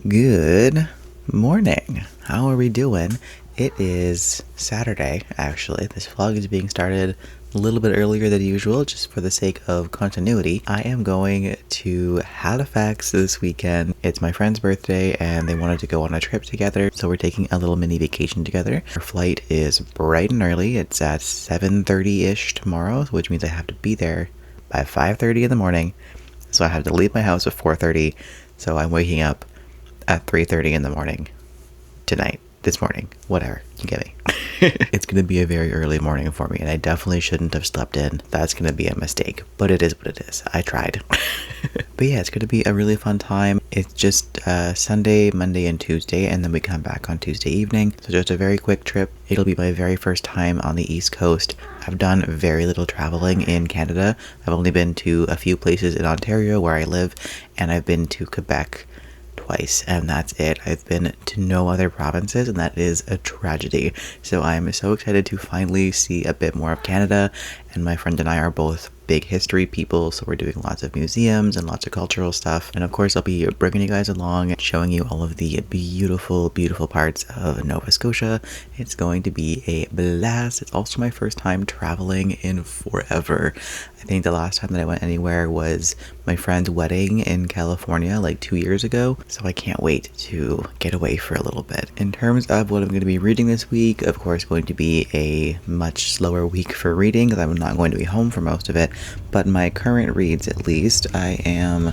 Good morning. How are we doing? It is Saturday, actually. This vlog is being started a little bit earlier than usual, just for the sake of continuity. I am going to Halifax this weekend. It's my friend's birthday, and they wanted to go on a trip together, so we're taking a little mini vacation together. Our flight is bright and early. It's at 7:30-ish tomorrow, which means I have to be there by 5:30 in the morning. So I have to leave my house at 4:30, so I'm waking up at 3:30 in the morning tonight, this morning, whatever, you get me. It's gonna be a very early morning for me, and I definitely shouldn't have slept in. That's gonna be a mistake, but it is what it is. I tried. But yeah, it's gonna be a really fun time. It's just Sunday, Monday, and Tuesday, and then we come back on Tuesday evening. So just a very quick trip. It'll be my very first time on the East Coast. I've done very little traveling in Canada. I've only been to a few places in Ontario where I live, and I've been to Quebec twice, and that's it. I've been to no other provinces, and that is a tragedy. So I'm so excited to finally see a bit more of Canada, and my friend and I are both big history people, so we're doing lots of museums and lots of cultural stuff. And of course, I'll be bringing you guys along and showing you all of the beautiful, beautiful parts of Nova Scotia. It's going to be a blast. It's also my first time traveling in forever. I think the last time that I went anywhere was my friend's wedding in California like 2 years ago, so I can't wait to get away for a little bit. In terms of what I'm going to be reading this week, of course, going to be a much slower week for reading because I'm not going to be home for most of it, but my current reads, at least, I am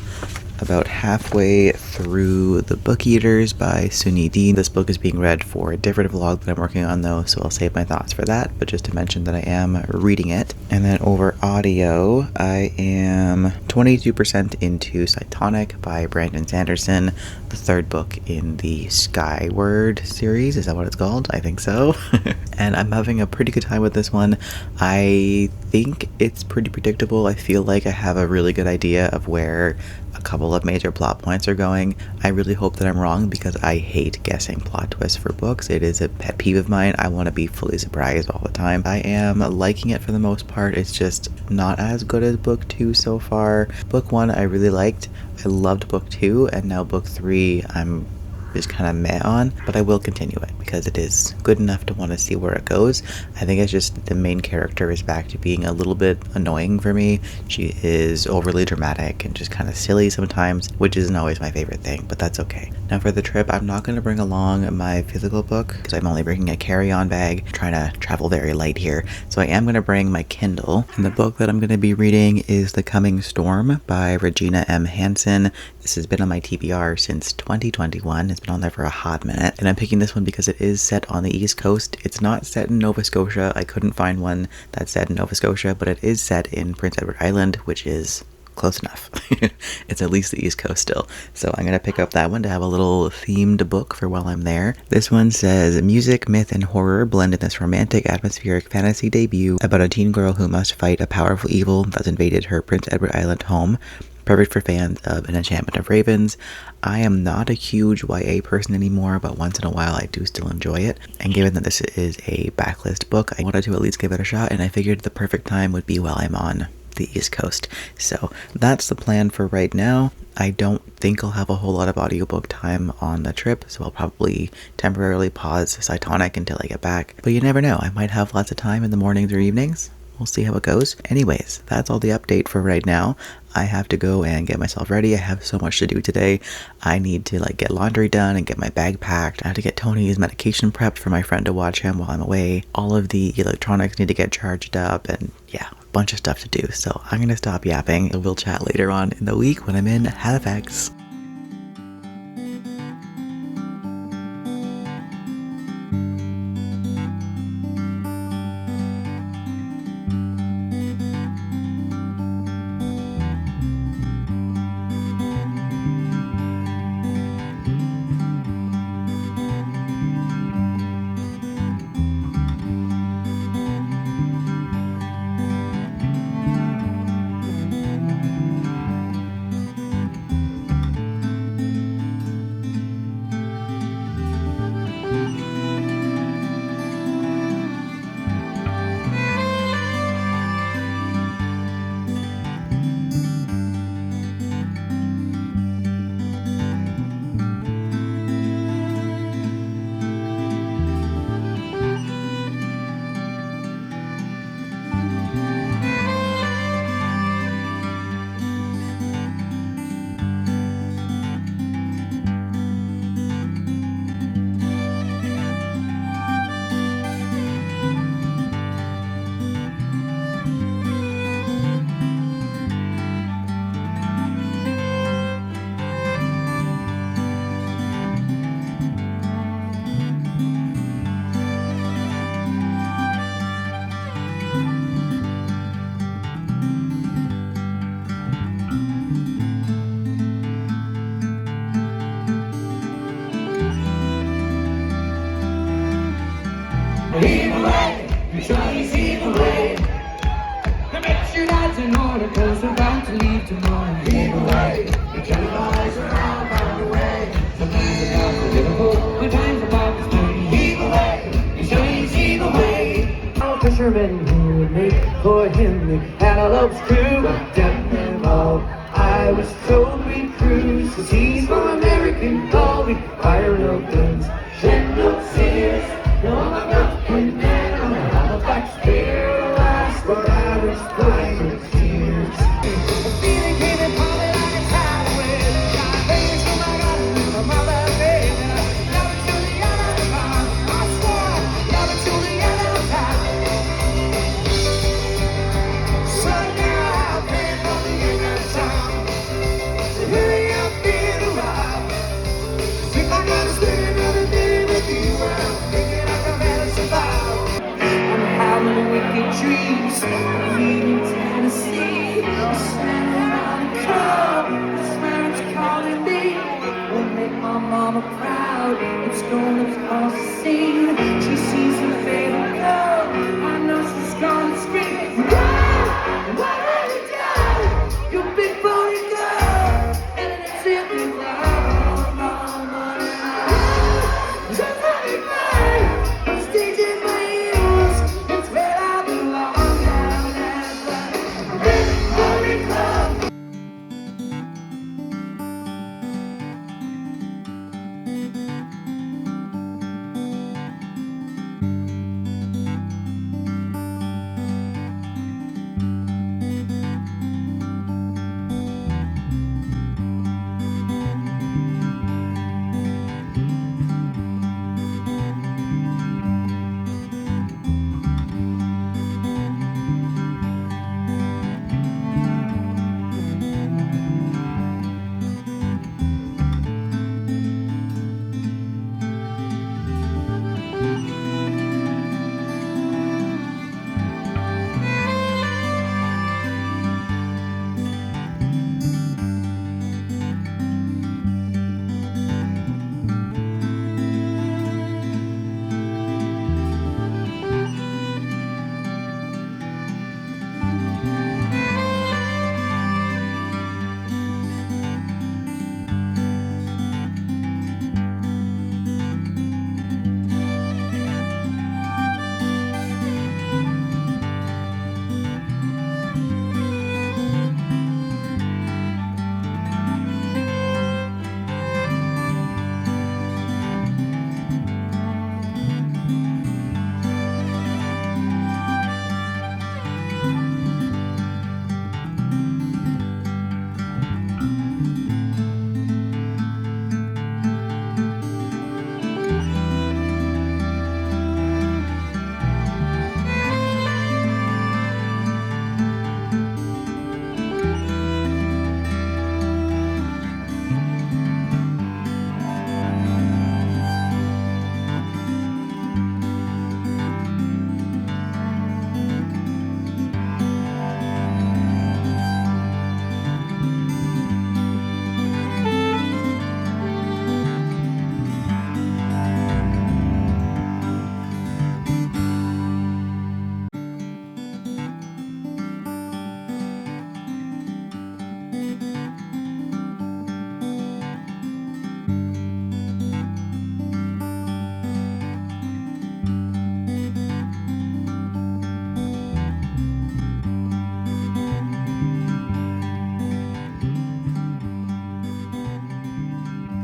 about halfway through The Book Eaters by Sunyi. This book is being read for a different vlog that I'm working on though, so I'll save my thoughts for that, but just to mention that I am reading it. And then over audio, I am 22% into Cytonic by Sanderson, the third book in the Skyward series. Is that what it's called? I think so. And I'm having a pretty good time with this one. I think it's pretty predictable. I feel like I have a really good idea of where a couple of major plot points are going. I really hope that I'm wrong because I hate guessing plot twists for books. It is a pet peeve of mine. I want to be fully surprised all the time. I am liking it for the most part. It's just not as good as book 2 so far. Book 1 I really liked. I loved book 2, and now book 3 I'm just kind of meh on, but I will continue it because it is good enough to want to see where it goes. I think it's just the main character is back to being a little bit annoying for me. She is overly dramatic and just kind of silly sometimes, which isn't always my favorite thing, but that's okay. Now for the trip, I'm not going to bring along my physical book because I'm only bringing a carry-on bag, trying to travel very light here. So I am going to bring my Kindle, and the book that I'm going to be reading is The Coming Storm by Regina M. Hansen. This has been on my TBR since 2021. It's been on there for a hot minute, and I'm picking this one because it is set on the East Coast. It's not set in Nova Scotia. I couldn't find one that's set in Nova Scotia, but it is set in Prince Edward Island, which is close enough. It's at least the East Coast still. So I'm going to pick up that one to have a little themed book for while I'm there. This one says, music, myth, and horror blend in this romantic, atmospheric fantasy debut about a teen girl who must fight a powerful evil that's invaded her Prince Edward Island home. Perfect for fans of An Enchantment of Ravens. I am not a huge YA person anymore, but once in a while I do still enjoy it. And given that this is a backlist book, I wanted to at least give it a shot, and I figured the perfect time would be while I'm on the East Coast. So that's the plan for right now. I don't think I'll have a whole lot of audiobook time on the trip, so I'll probably temporarily pause Cytonic until I get back. But you never know, I might have lots of time in the mornings or evenings. We'll see how it goes. Anyways, that's all the update for right now. I have to go and get myself ready. I have so much to do today. I need to get laundry done and get my bag packed. I have to get Tony's medication prepped for my friend to watch him while I'm away. All of the electronics need to get charged up, and yeah, a bunch of stuff to do. So I'm gonna stop yapping. We'll chat later on in the week when I'm in Halifax. for him, the antelope's crew. I've done them all. I was told we cruise, 'cause he's my American Colby. Fire no guns, shed no tears. No, I'm not in there. I'm a Halifax beer last, but I was crying with tears. The feeling came and pounded like a tidal wave. Got babies from my God, my mother baby. Love it till the end of the time. I swear, love it till the end of the time. So now I'll pay for the end of time. So hurry up, get a while. If I gotta spend another day with you, I'm thinking I can better survive. I'm howling a wicked trees, leaving Tennessee. I'm standing on a curb, the sirens calling me. Will make my mama proud, it's gonna cause a scene. She sees the fatal girl, I know she's gonna scream. Why have you done, you big booty girl? And it's in me now, mama. Just let me burn, I'm staging my ears. It's where I belong down at the big booty club.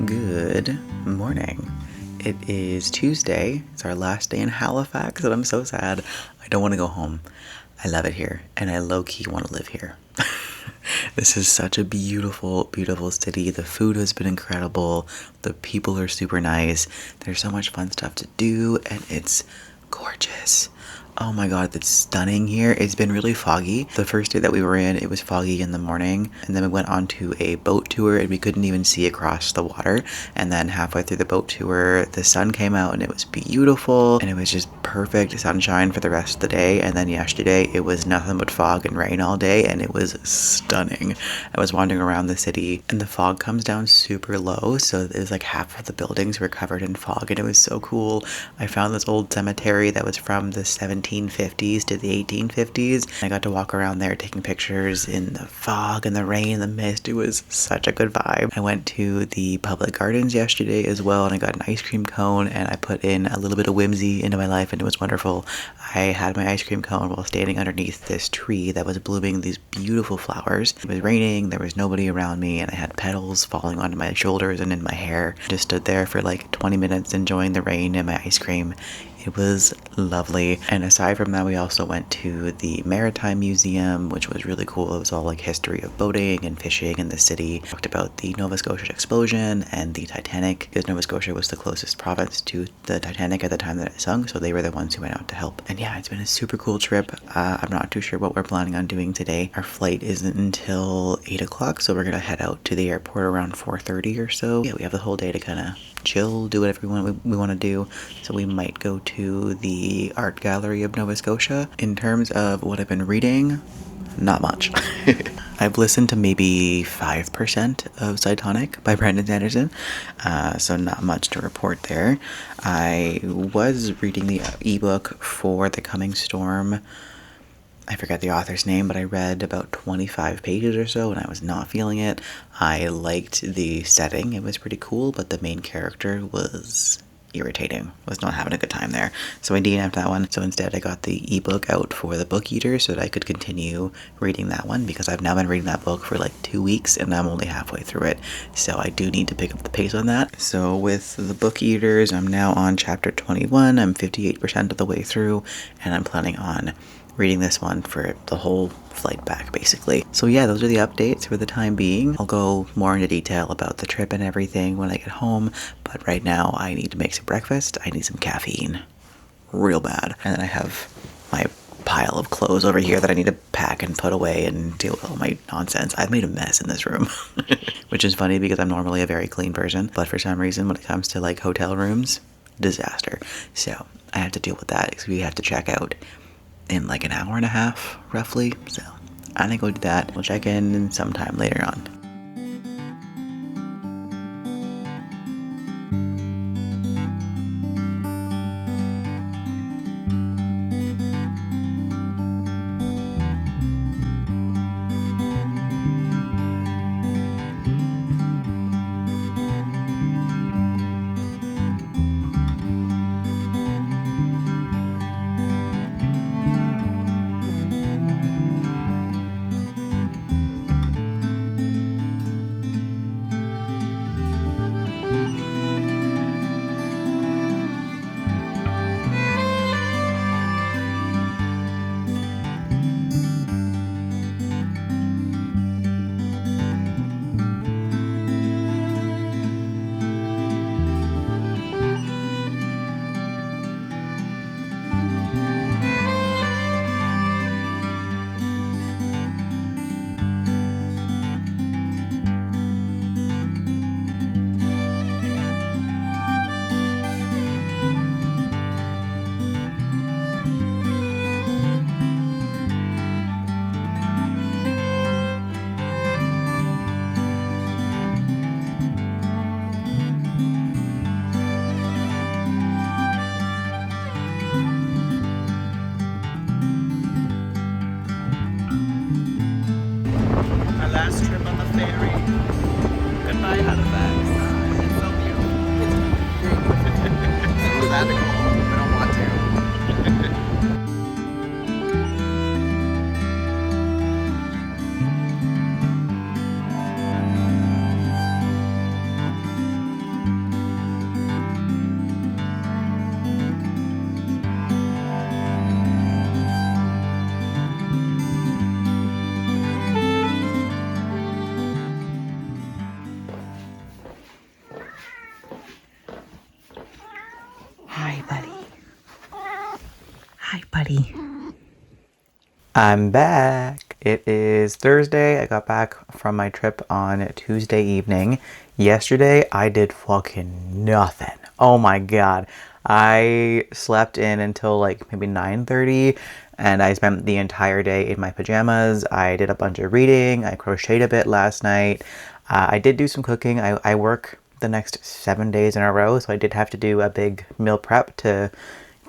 Good morning. It is Tuesday. It's our last day in Halifax, and I'm so sad. I don't want to go home. I love it here, and I low-key want to live here. This is such a beautiful, beautiful city. The food has been incredible. The people are super nice. There's so much fun stuff to do, and it's gorgeous. Oh my god, it's stunning here. It's been really foggy. The first day that we were in, it was foggy in the morning, and then we went on to a boat tour and we couldn't even see across the water. And then halfway through the boat tour, the sun came out and it was beautiful, and it was just perfect sunshine for the rest of the day. And then yesterday, it was nothing but fog and rain all day, and it was stunning. I was wandering around the city, and the fog comes down super low, so it was like half of the buildings were covered in fog, and it was so cool. I found this old cemetery that was from the 1750s to the 1850s. I got to walk around there taking pictures in the fog and the rain and the mist. It was such a good vibe. I went to the public gardens yesterday as well, and I got an ice cream cone, and I put in a little bit of whimsy into my life, and it was wonderful. I had my ice cream cone while standing underneath this tree that was blooming these beautiful flowers. It was raining, there was nobody around me, and I had petals falling onto my shoulders and in my hair. Just stood there for like 20 minutes enjoying the rain and my ice cream. It was lovely. And aside from that, we also went to the Maritime Museum, which was really cool. It was all like history of boating and fishing in the city. Talked about the Nova Scotia explosion and the Titanic, because Nova Scotia was the closest province to the Titanic at the time that it sunk, so they were the ones who went out to help. And yeah, it's been a super cool trip. I'm not too sure what we're planning on doing today. Our flight isn't until 8 o'clock, so we're gonna head out to the airport around 4:30 or so. Yeah, we have the whole day to kind of chill, do whatever we want to do. So we might go to the Art Gallery of Nova Scotia. In terms of what I've been reading, not much. I've listened to maybe 5% of Cytonic by Sanderson, so not much to report there. I was reading the ebook for The Coming Storm. I forget the author's name, but I read about 25 pages or so and I was not feeling it. I liked the setting, it was pretty cool, but the main character was irritating. Was not having a good time there. So I DNF'd that one. So instead I got the ebook out for the book eater so that I could continue reading that one, because I've now been reading that book for like 2 weeks and I'm only halfway through it. So I do need to pick up the pace on that. So with the book eaters, I'm now on chapter 21. I'm 58% of the way through and I'm planning on reading this one for the whole flight back, basically. So yeah, those are the updates for the time being. I'll go more into detail about the trip and everything when I get home, but right now I need to make some breakfast. I need some caffeine real bad. And then I have my pile of clothes over here that I need to pack and put away and deal with all my nonsense. I've made a mess in this room, which is funny because I'm normally a very clean person, but for some reason when it comes to like hotel rooms, disaster. So I have to deal with that because we have to check out in like an hour and a half, roughly. So I'm gonna go do that. We'll check in sometime later on. last trip on the ferry. Goodbye, Halifax. It's so beautiful. It's was that to go home? I don't want to. Hi, buddy. Hi, buddy. I'm back. It is Thursday. I got back from my trip on Tuesday evening. Yesterday, I did fucking nothing. Oh my god. I slept in until like maybe 9:30 and I spent the entire day in my pajamas. I did a bunch of reading. I crocheted a bit last night. I did do some cooking. I work the next 7 days in a row, so I did have to do a big meal prep to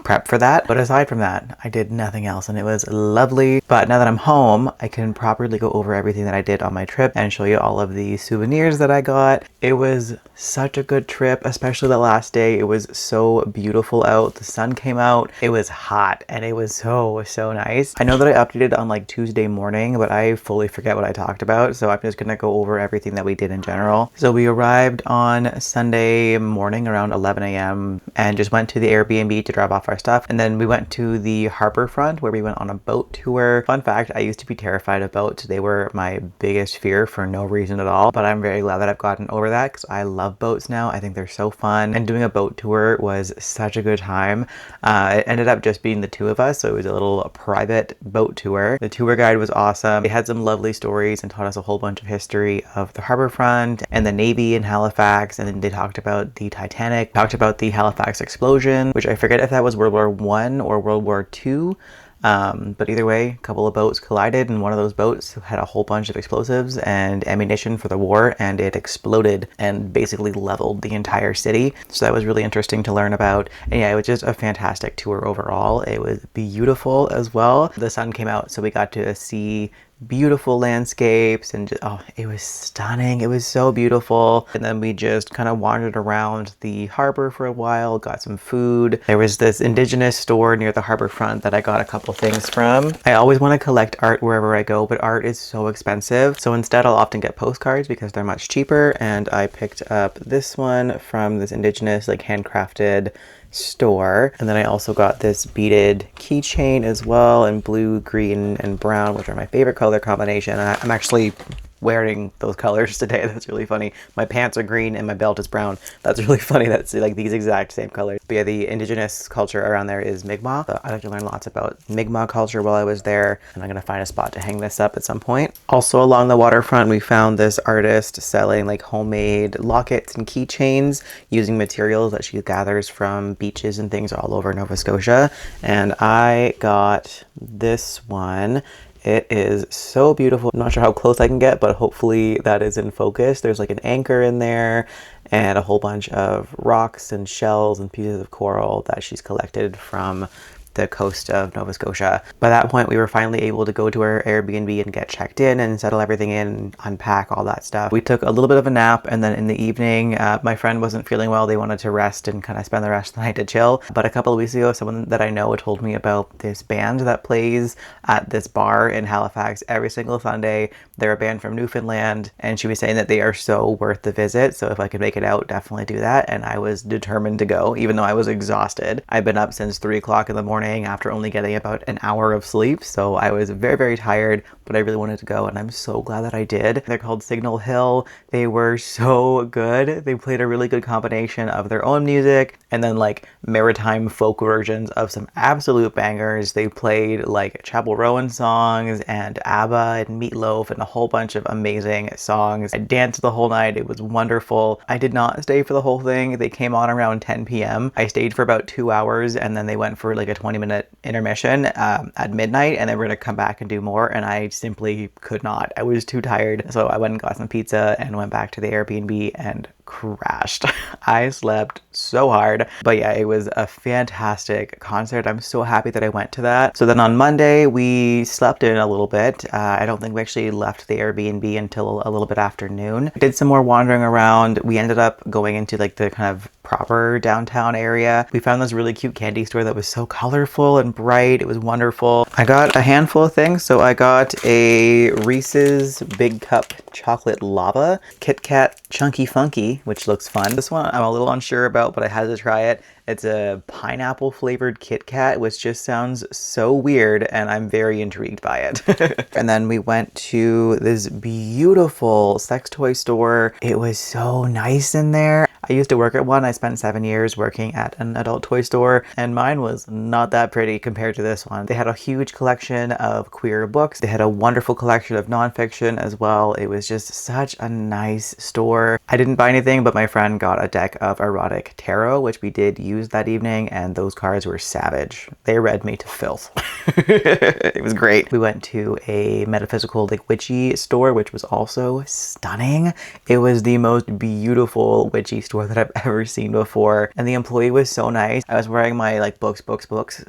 prep for that. But aside from that, I did nothing else and it was lovely. But now that I'm home, I can properly go over everything that I did on my trip and show you all of the souvenirs that I got. It was such a good trip, especially the last day. It was so beautiful out. The sun came out. It was hot and it was so nice. I know that I updated on like Tuesday morning, but I fully forget what I talked about. So I'm just gonna go over everything that we did in general. So we arrived on Sunday morning around 11 a.m. and just went to the Airbnb to drop off our stuff. And then we went to the harbor front where we went on a boat tour. Fun fact, I used to be terrified of boats. They were my biggest fear for no reason at all. But I'm very glad that I've gotten over that because I love boats now. I think they're so fun. And doing a boat tour was such a good time. It ended up just being the two of us. So it was a little private boat tour. The tour guide was awesome. They had some lovely stories and taught us a whole bunch of history of the harbor front and the Navy in Halifax. And then they talked about the Titanic, talked about the Halifax explosion, which I forget if that was World War I or World War II. But either way, a couple of boats collided and one of those boats had a whole bunch of explosives and ammunition for the war, and it exploded and basically leveled the entire city. So that was really interesting to learn about. And yeah, it was just a fantastic tour overall. It was beautiful as well. The sun came out, so we got to see beautiful landscapes and just, oh, it was stunning. It was so beautiful. And then we just kind of wandered around the harbor for a while, got some food. There was this indigenous store near the harbor front that I got a couple things from. I always want to collect art wherever I go, but art is so expensive. So instead I'll often get postcards because they're much cheaper. And I picked up this one from this indigenous like handcrafted store. And then I also got this beaded keychain as well in blue, green, and brown, which are my favorite color combination. I'm actually wearing those colors today. That's really funny. My pants are green and my belt is brown. That's really funny. That's like these exact same colors. But yeah, the indigenous culture around there is Mi'kmaq. So I got to learn lots about Mi'kmaq culture while I was there, and I'm gonna find a spot to hang this up at some point. Also along the waterfront, we found this artist selling like homemade lockets and keychains using materials that she gathers from beaches and things all over Nova Scotia. And I got this one. It is so beautiful. I'm not sure how close I can get, but hopefully that is in focus. There's like an anchor in there and a whole bunch of rocks and shells and pieces of coral that she's collected from the coast of Nova Scotia. By that point, we were finally able to go to our Airbnb and get checked in and settle everything in, unpack all that stuff. We took a little bit of a nap, and then in the evening, my friend wasn't feeling well. They wanted to rest and kind of spend the rest of the night to chill. But a couple of weeks ago, someone that I know told me about this band that plays at this bar in Halifax every single Sunday. They're a band from Newfoundland, and she was saying that they are so worth the visit. So if I could make it out, definitely do that. And I was determined to go, even though I was exhausted. I've been up since 3 o'clock in the morning after only getting about an hour of sleep. So I was very tired, but I really wanted to go, and I'm so glad that I did. They're called Signal Hill. They were so good. They played a really good combination of their own music and then like maritime folk versions of some absolute bangers. They played like Chapel Rowan songs and ABBA and Meatloaf and a whole bunch of amazing songs. I danced the whole night. It was wonderful. I did not stay for the whole thing. They came on around 10 p.m. I stayed for about 2 hours, and then they went for like a 20-minute intermission at midnight, and then we're gonna come back and do more, and I simply could not. I was too tired. So I went and got some pizza and went back to the Airbnb and crashed. I slept so hard. But yeah, it was a fantastic concert. I'm so happy that I went to that. So then on Monday, we slept in a little bit. I don't think we actually left the Airbnb until a little bit after noon. Did some more wandering around. We ended up going into like the kind of proper downtown area. We found this really cute candy store that was so colorful and bright. It was wonderful. I got a handful of things. So I got a Reese's Big Cup Chocolate Lava, Kit Kat Chunky Funky, which looks fun. This one I'm a little unsure about, but I had to try it. It's a pineapple flavored Kit Kat, which just sounds so weird, and I'm very intrigued by it. And then we went to this beautiful sex toy store. It was so nice in there. I used to work at one. I spent 7 years working at an adult toy store, and mine was not that pretty compared to this one. They had a huge collection of queer books. They had a wonderful collection of nonfiction as well. It was just such a nice store. I didn't buy anything, but my friend got a deck of erotic tarot, which we did use that evening, and those cards were savage. They read me to filth. It was great. We went to a metaphysical, like, witchy store, which was also stunning. It was the most beautiful witchy store bookstore that I've ever seen before. And the employee was so nice. I was wearing my like books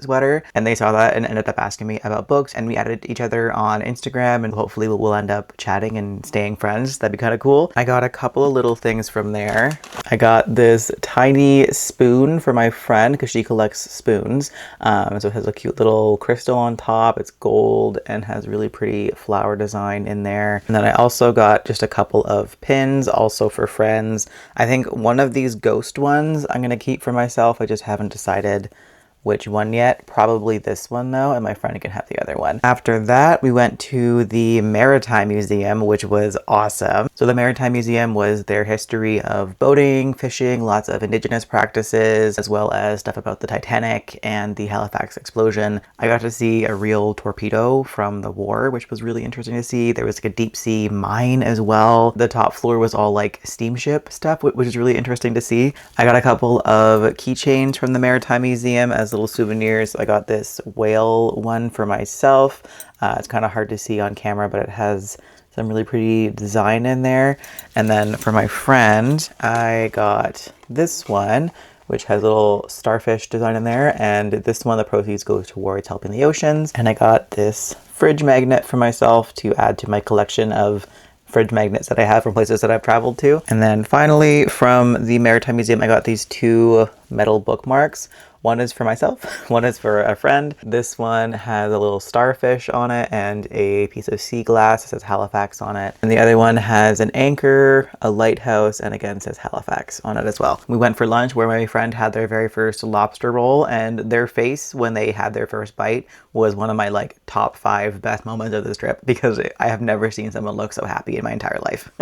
sweater, and they saw that and ended up asking me about books, and we added each other on Instagram, and hopefully we'll end up chatting and staying friends. That'd be kind of cool. I got a couple of little things from there. I got this tiny spoon for my friend because she collects spoons. So it has a cute little crystal on top. It's gold and has really pretty flower design in there. And then I also got just a couple of pins also for friends. I think one of these ghost ones I'm gonna keep for myself. I just haven't decided which one yet. Probably this one though, and my friend can have the other one. After that, we went to the Maritime Museum, which was awesome. So the Maritime Museum was their history of boating, fishing, lots of indigenous practices, as well as stuff about the Titanic and the Halifax explosion. I got to see a real torpedo from the war, which was really interesting to see. There was like a deep sea mine as well. The top floor was all like steamship stuff, which is really interesting to see. I got a couple of keychains from the Maritime Museum as little souvenirs. I got this whale one for myself. It's kind of hard to see on camera, but it has some really pretty design in there. And then for my friend, I got this one, which has a little starfish design in there. And this one, the proceeds goes towards helping the oceans. And I got this fridge magnet for myself to add to my collection of fridge magnets that I have from places that I've traveled to. And then finally, from the Maritime Museum, I got these two metal bookmarks. One is for myself, one is for a friend. This one has a little starfish on it and a piece of sea glass that says Halifax on it. And the other one has an anchor, a lighthouse, and again says Halifax on it as well. We went for lunch where my friend had their very first lobster roll, and their face when they had their first bite was one of my like top 5 best moments of this trip, because I have never seen someone look so happy in my entire life.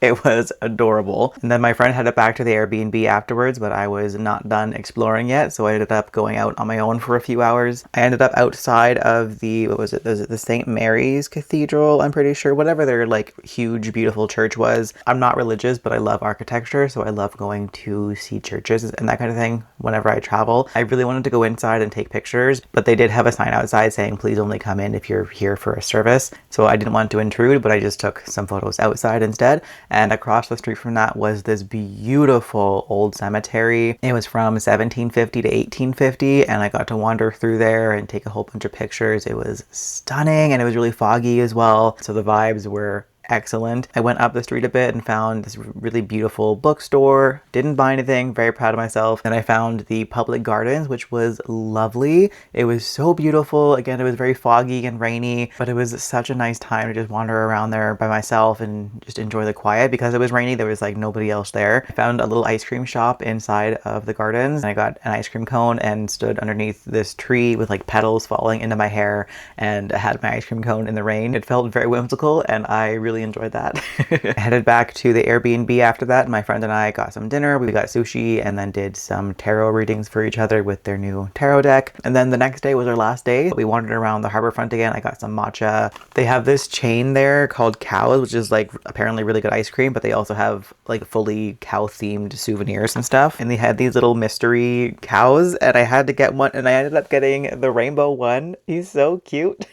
It was adorable. And then my friend headed back to the Airbnb afterwards, but I was not done exploring yet, so I ended up going out on my own for a few hours. I ended up outside of the, what was it, the St. Mary's Cathedral, I'm pretty sure, whatever their like huge beautiful church was. I'm not religious, but I love architecture, so I love going to see churches and that kind of thing whenever I travel. I really wanted to go inside and take pictures, but they did have a sign outside saying please only come in if you're here for a service, so I didn't want to intrude, but I just took some photos outside instead. And across the street from that was this beautiful old cemetery. It was from 1750 to 1850, and I got to wander through there and take a whole bunch of pictures. It was stunning, and it was really foggy as well, so the vibes were excellent. I went up the street a bit and found this really beautiful bookstore. Didn't buy anything, very proud of myself. Then I found the public gardens, which was lovely. It was so beautiful. Again, it was very foggy and rainy, but it was such a nice time to just wander around there by myself and just enjoy the quiet. Because it was rainy, there was like nobody else there. I found a little ice cream shop inside of the gardens, and I got an ice cream cone and stood underneath this tree with like petals falling into my hair, and I had my ice cream cone in the rain. It felt very whimsical, and I really enjoyed that. I headed back to the Airbnb after that. My friend and I got some dinner. We got sushi and then did some tarot readings for each other with their new tarot deck. And then the next day was our last day. We wandered around the harborfront again. I got some matcha. They have this chain there called Cows, which is like apparently really good ice cream, but they also have like fully cow themed souvenirs and stuff. And they had these little mystery cows, and I had to get one, and I ended up getting the rainbow one. He's so cute.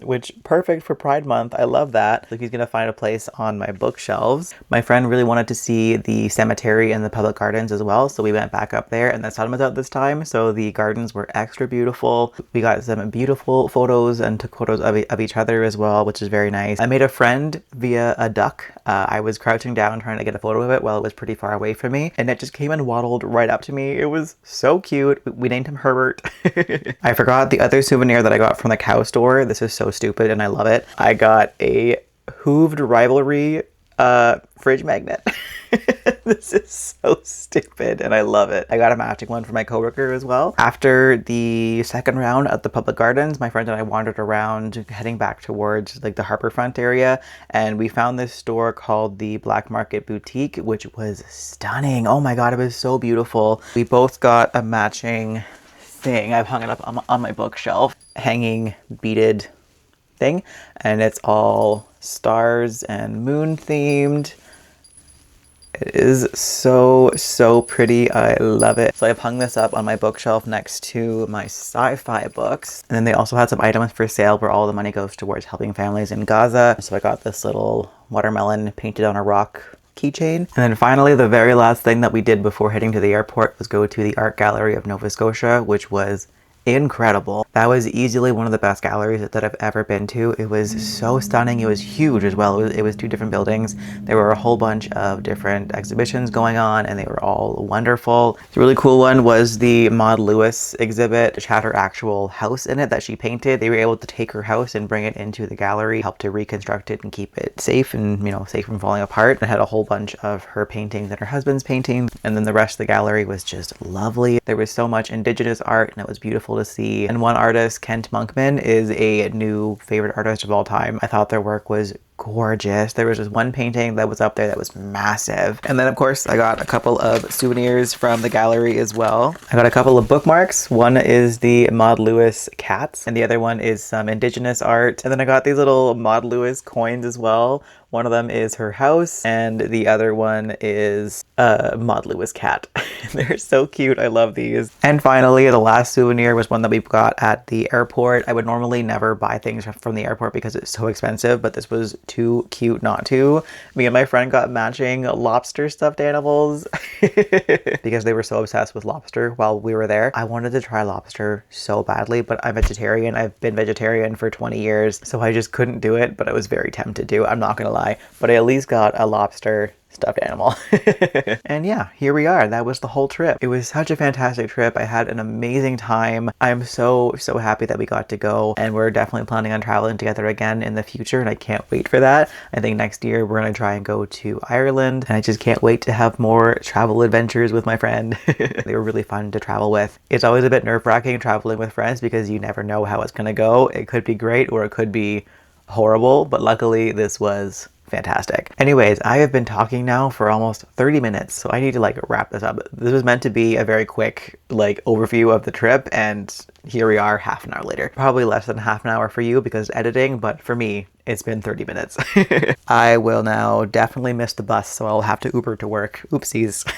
Which perfect for Pride Month. I love that. Like he's gonna find a place on my bookshelves. My friend really wanted to see the cemetery and the public gardens as well, so we went back up there, and the sun was out this time, so the gardens were extra beautiful. We got some beautiful photos and took photos of each other as well, which is very nice. I made a friend via a duck. I was crouching down trying to get a photo of it while it was pretty far away from me, and it just came and waddled right up to me. It was so cute. We named him Herbert. I forgot the other souvenir that I got from the cow store. This is so stupid and I love it. I got a Hooved Rivalry fridge magnet. This is so stupid and I love it. I got a matching one for my coworker as well. After the second round at the public gardens, my friend and I wandered around heading back towards like the harborfront area, and we found this store called the Black Market Boutique, which was stunning. Oh my god, it was so beautiful. We both got a matching thing. I've hung it up on my bookshelf, hanging beaded thing, and it's all stars and moon themed. It is so pretty. I love it. So I've hung this up on my bookshelf next to my sci-fi books. And then they also had some items for sale where all the money goes towards helping families in Gaza. So I got this little watermelon painted on a rock keychain. And then finally, the very last thing that we did before heading to the airport was go to the Art Gallery of Nova Scotia, which was incredible. That was easily one of the best galleries that I've ever been to. It was so stunning. It was huge as well. It was 2 different buildings. There were a whole bunch of different exhibitions going on, and they were all wonderful. The really cool one was the Maud Lewis exhibit, which had her actual house in it that she painted. They were able to take her house and bring it into the gallery, help to reconstruct it and keep it safe and, you know, safe from falling apart. It had a whole bunch of her paintings and her husband's paintings, and then the rest of the gallery was just lovely. There was so much indigenous art, and it was beautiful to see. And one artist, Kent Monkman, is a new favorite artist of all time. I thought their work was gorgeous. There was just one painting that was up there that was massive. And then of course I got a couple of souvenirs from the gallery as well. I got a couple of bookmarks. One is the Maud Lewis cats and the other one is some indigenous art. And then I got these little Maud Lewis coins as well. One of them is her house and the other one is a Maud Lewis cat. They're so cute. I love these. And finally, the last souvenir was one that we got at the airport. I would normally never buy things from the airport because it's so expensive, but this was too cute not to. Me and my friend got matching lobster stuffed animals because they were so obsessed with lobster while we were there. I wanted to try lobster so badly, but I'm vegetarian. I've been vegetarian for 20 years, so I just couldn't do it, but I was very tempted to. I'm not gonna lie, but I at least got a lobster stuffed animal. And yeah, here we are. That was the whole trip. It was such a fantastic trip. I had an amazing time. I'm so happy that we got to go, and we're definitely planning on traveling together again in the future, and I can't wait for that. I think next year we're going to try and go to Ireland, and I just can't wait to have more travel adventures with my friend. They were really fun to travel with. It's always a bit nerve-wracking traveling with friends because you never know how it's going to go. It could be great or it could be horrible, but luckily this was fantastic. Anyways, I have been talking now for almost 30 minutes, so I need to wrap this up. This was meant to be a very quick overview of the trip, and here we are half an hour later. Probably less than half an hour for you because editing, but for me, it's been 30 minutes. I will now definitely miss the bus, so I'll have to Uber to work. Oopsies.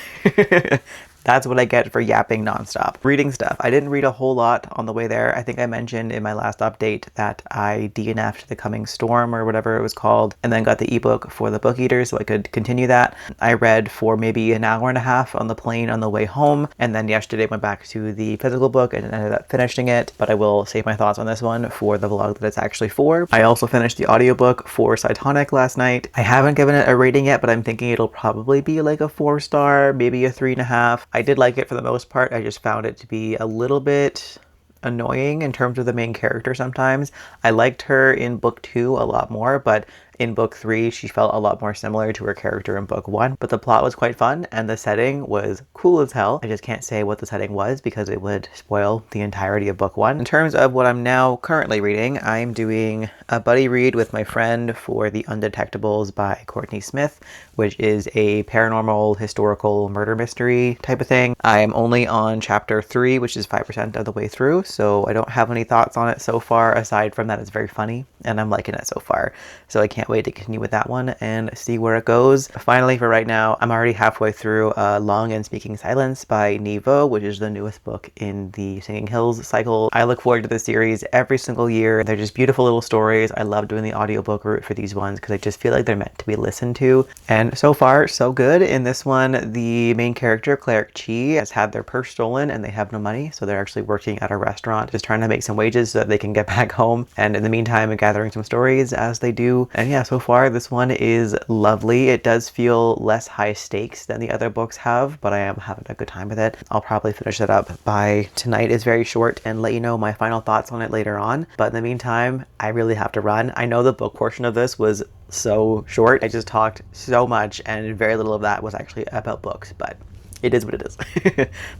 That's what I get for yapping nonstop. Reading stuff. I didn't read a whole lot on the way there. I think I mentioned in my last update that I DNF'd The Coming Storm or whatever it was called, and then got the ebook for the Book Eater so I could continue that. I read for maybe an hour and a half on the plane on the way home, and then yesterday went back to the physical book and ended up finishing it, but I will save my thoughts on this one for the vlog that it's actually for. I also finished the audiobook for Cytonic last night. I haven't given it a rating yet, but I'm thinking it'll probably be like a 4-star, maybe a 3.5. I did like it for the most part. I just found it to be a little bit annoying in terms of the main character sometimes. I liked her in book 2 a lot more, but in book 3 she felt a lot more similar to her character in book 1. But the plot was quite fun and the setting was cool as hell. I just can't say what the setting was because it would spoil the entirety of book 1. In terms of what I'm now currently reading, I'm doing a buddy read with my friend for the Undetectables by Courtney Smyth, which is a paranormal historical murder mystery type of thing. I'm only on chapter 3, which is 5% of the way through, so I don't have any thoughts on it so far aside from that it's very funny and I'm liking it so far. So I can't wait to continue with that one and see where it goes. Finally, for right now, I'm already halfway through Long and Speaking Silence by Nghi, which is the newest book in the Singing Hills cycle. I look forward to this series every single year. They're just beautiful little stories. I love doing the audiobook route for these ones because I just feel like they're meant to be listened to. And so far, so good. In this one, the main character, Cleric Chi, has had their purse stolen and they have no money, so they're actually working at a restaurant, just trying to make some wages so that they can get back home. And in the meantime, I'm gathering some stories as they do. And yeah, so far this one is lovely. It does feel less high stakes than the other books have, but I am having a good time with it. I'll probably finish it up by tonight. It's very short and let you know my final thoughts on it later on. But in the meantime, I really have to run. I know the book portion of this was so short. I just talked so much and very little of that was actually about books, but it is what it is.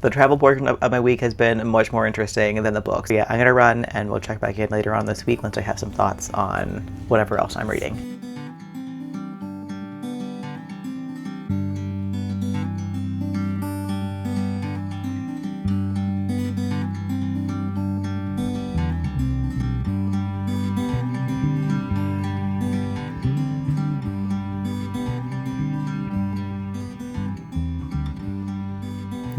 The travel portion of my week has been much more interesting than the books. So yeah, I'm gonna run and we'll check back in later on this week once I have some thoughts on whatever else I'm reading.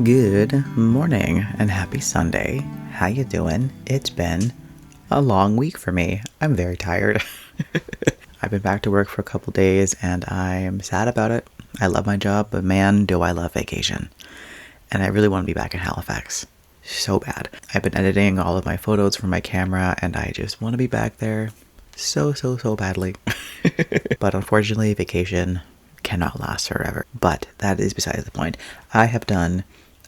Good morning and happy Sunday. How you doing? It's been a long week for me. I'm very tired. I've been back to work for a couple days and I'm sad about it. I love my job, but man, do I love vacation. And I really want to be back in Halifax. So bad. I've been editing all of my photos from my camera, and I just want to be back there so badly. But unfortunately, vacation cannot last forever. But that is besides the point. I have done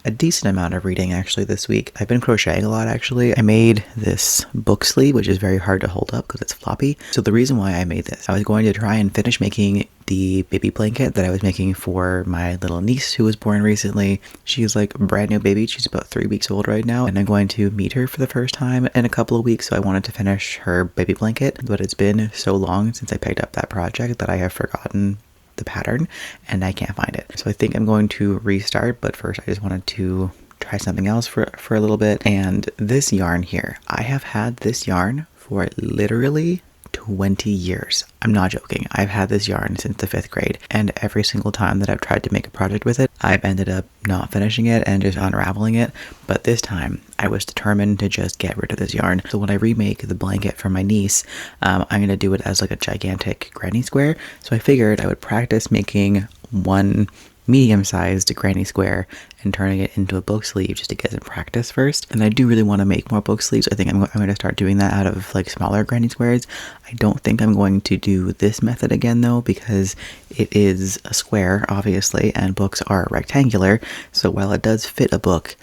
a decent amount of reading actually this week. I've been crocheting a lot actually. I made this book sleeve, which is very hard to hold up because it's floppy. So the reason why I made this, I was going to try and finish making the baby blanket that I was making for my little niece who was born recently. She's like a brand new baby. She's about 3 weeks old right now, and I'm going to meet her for the first time in a couple of weeks, so I wanted to finish her baby blanket. But it's been so long since I picked up that project that I have forgotten the pattern and I can't find it. So I think I'm going to restart, but first I just wanted to try something else for a little bit. And this yarn here, I have had this yarn for literally 20 years. I'm not joking. I've had this yarn since the 5th grade, and every single time that I've tried to make a project with it, I've ended up not finishing it and just unraveling it. But this time I was determined to just get rid of this yarn. So when I remake the blanket for my niece, I'm going to do it as like a gigantic granny square. So I figured I would practice making one medium-sized granny square and turning it into a book sleeve just to get some practice first. And I do really want to make more book sleeves. I think I'm going to start doing that out of like smaller granny squares. I don't think I'm going to do this method again though, because it is a square obviously, and books are rectangular. So while it does fit a book,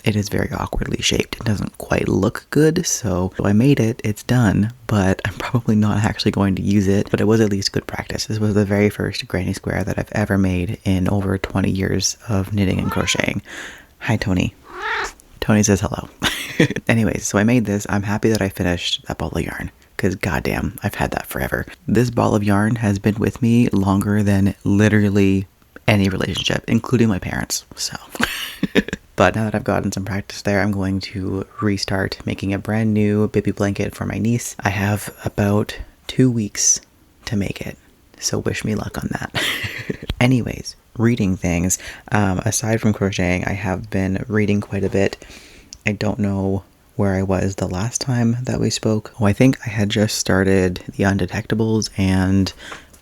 it is very awkwardly shaped. It doesn't quite look good, so I made it, it's done, but I'm probably not actually going to use it, but it was at least good practice. This was the very first granny square that I've ever made in over 20 years of knitting and crocheting. Hi, Tony. Tony says hello. Anyways, so I made this. I'm happy that I finished that ball of yarn, because goddamn, I've had that forever. This ball of yarn has been with me longer than literally any relationship, including my parents, so... But now that I've gotten some practice there, I'm going to restart making a brand new baby blanket for my niece. I have about 2 weeks to make it, so wish me luck on that. Anyways, reading things. Aside from crocheting, I have been reading quite a bit. I don't know where I was the last time that we spoke. Oh, I think I had just started the Undetectables and...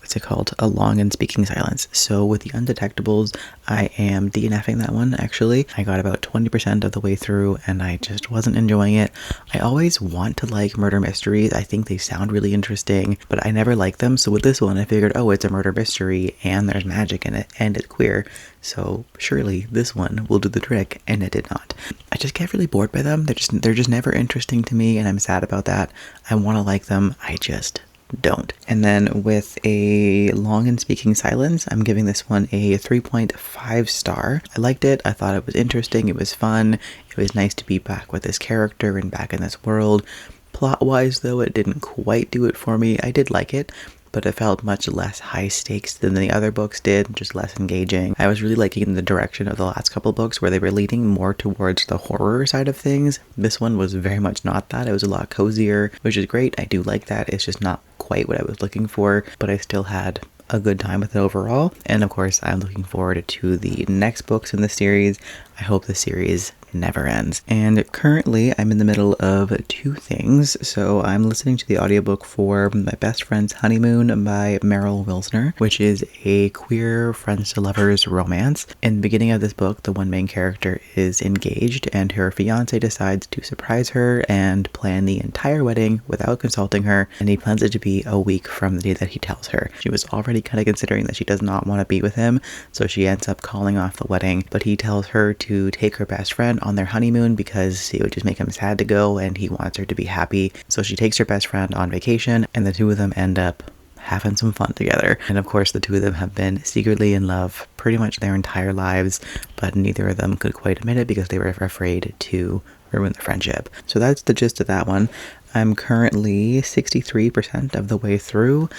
what's it called? A Long and Speaking Silence. So with the Undetectables, I am DNFing that one actually. I got about 20% of the way through and I just wasn't enjoying it. I always want to like murder mysteries. I think they sound really interesting, but I never like them. So with this one, I figured, oh, it's a murder mystery and there's magic in it and it's queer. So surely this one will do the trick, and it did not. I just get really bored by them. They're just never interesting to me, and I'm sad about that. I want to like them. I just don't. And then with A Long and Speaking Silence, I'm giving this one a 3.5 star. I liked it. I thought it was interesting. It was fun. It was nice to be back with this character and back in this world. Plot-wise, though, it didn't quite do it for me. I did like it, but it felt much less high stakes than the other books did, just less engaging. I was really liking the direction of the last couple books where they were leaning more towards the horror side of things. This one was very much not that. It was a lot cozier, which is great. I do like that. It's just not quite what I was looking for, but I still had a good time with it overall. And of course, I'm looking forward to the next books in the series. I hope the series never ends. And currently I'm in the middle of 2 things. So I'm listening to the audiobook for My Best Friend's Honeymoon by Meryl Wilsner, which is a queer friends to lovers romance. In the beginning of this book, the one main character is engaged and her fiance decides to surprise her and plan the entire wedding without consulting her, and he plans it to be a week from the day that he tells her. She was already kind of considering that she does not want to be with him, so she ends up calling off the wedding, but he tells her to take her best friend on their honeymoon because it would just make him sad to go and he wants her to be happy. So she takes her best friend on vacation and the 2 of them end up having some fun together. And of course the 2 of them have been secretly in love pretty much their entire lives, but neither of them could quite admit it because they were afraid to ruin the friendship. So that's the gist of that one. I'm currently 63% of the way through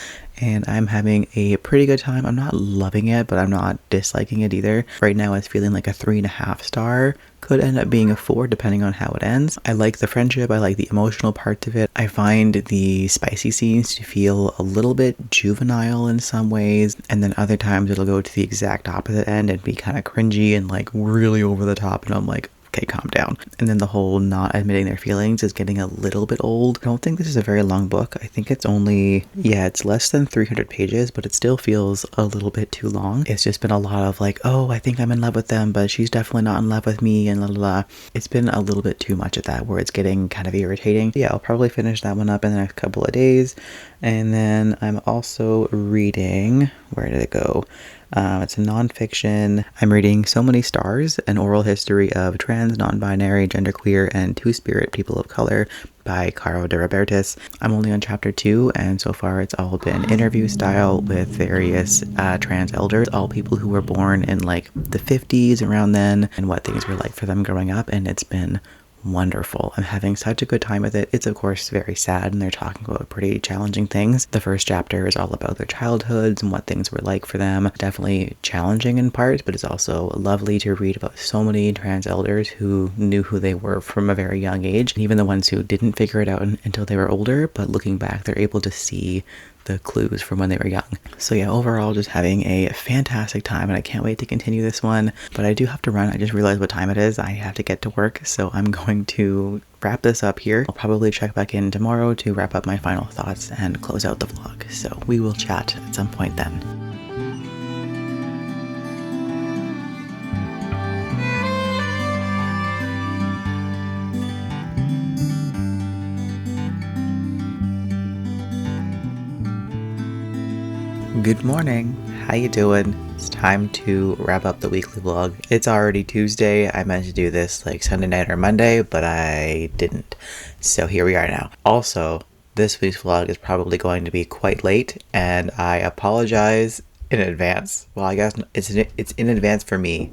and I'm having a pretty good time. I'm not loving it, but I'm not disliking it either. Right now it's feeling like a 3.5 star. Could end up being a 4 depending on how it ends. I like the friendship. I like the emotional parts of it. I find the spicy scenes to feel a little bit juvenile in some ways, and then other times it'll go to the exact opposite end and be kind of cringy and like really over the top, and I'm like, okay, calm down. And then the whole not admitting their feelings is getting a little bit old. I don't think this is a very long book. I think it's only, yeah, it's less than 300 pages, but it still feels a little bit too long. It's just been a lot of like, oh, I think I'm in love with them, but she's definitely not in love with me, and la la la. It's been a little bit too much of that where it's getting kind of irritating. Yeah, I'll probably finish that one up in the next couple of days. And then I'm also reading, where did it go? It's a nonfiction. I'm reading So Many Stars, An Oral History of Trans, Non-Binary, Genderqueer, and Two-Spirit People of Color by Caro de Robertis. I'm only on chapter 2, and so far it's all been interview style with various trans elders, all people who were born in like the 50s, around then, and what things were like for them growing up, and it's been wonderful. I'm having such a good time with it. It's of course very sad, and they're talking about pretty challenging things. The first chapter is all about their childhoods and what things were like for them. Definitely challenging in parts, but it's also lovely to read about so many trans elders who knew who they were from a very young age, and even the ones who didn't figure it out until they were older, but looking back they're able to see the clues from when they were young. So yeah, overall just having a fantastic time, and I can't wait to continue this one. But I do have to run. I just realized what time it is. I have to get to work, so I'm going to wrap this up here. I'll probably check back in tomorrow to wrap up my final thoughts and close out the vlog. So we will chat at some point then. Good morning. How you doing? It's time to wrap up the weekly vlog. It's already Tuesday. I meant to do this like Sunday night or Monday, but I didn't. So here we are now. Also, this week's vlog is probably going to be quite late, and I apologize in advance. Well, I guess it's in advance for me,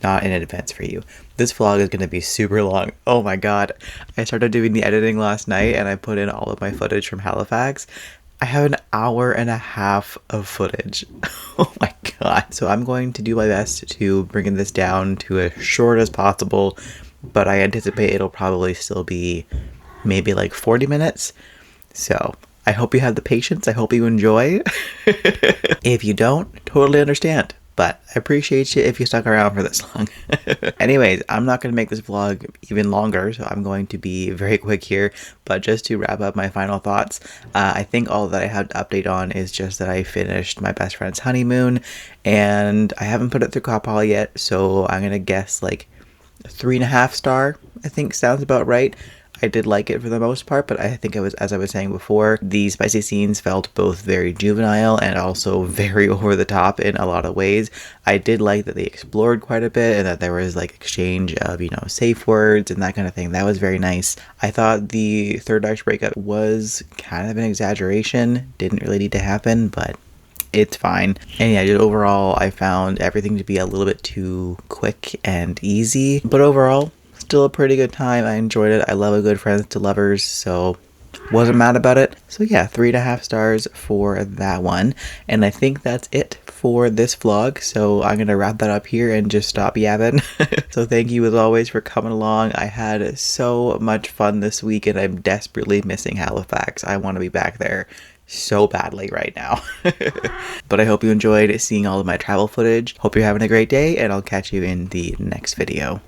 not in advance for you. This vlog is going to be super long. Oh my god. I started doing the editing last night, and I put in all of my footage from Halifax. I have an hour and a half of footage. Oh my god. So I'm going to do my best to bring this down to as short as possible, but I anticipate it'll probably still be maybe like 40 minutes. So I hope you have the patience. I hope you enjoy. If you don't, totally understand. But I appreciate you if you stuck around for this long. Anyways, I'm not going to make this vlog even longer, so I'm going to be very quick here. But just to wrap up my final thoughts, I think all that I have to update on is just that I finished my best friend's honeymoon, and I haven't put it through Copal yet, so I'm going to guess like 3.5 star, I think sounds about right. I did like it for the most part, but I think it was, as I was saying before, the spicy scenes felt both very juvenile and also very over the top in a lot of ways. I did like that they explored quite a bit and that there was like exchange of, you know, safe words and that kind of thing. That was very nice. I thought the third act breakup was kind of an exaggeration. Didn't really need to happen, but it's fine. And yeah, just overall, I found everything to be a little bit too quick and easy, but overall, still a pretty good time. I enjoyed it. I love a good friends to lovers, so wasn't mad about it. So yeah, 3.5 stars for that one. And I think that's it for this vlog. So I'm gonna wrap that up here and just stop yapping. So thank you as always for coming along. I had so much fun this week, and I'm desperately missing Halifax. I want to be back there so badly right now. But I hope you enjoyed seeing all of my travel footage. Hope you're having a great day, and I'll catch you in the next video.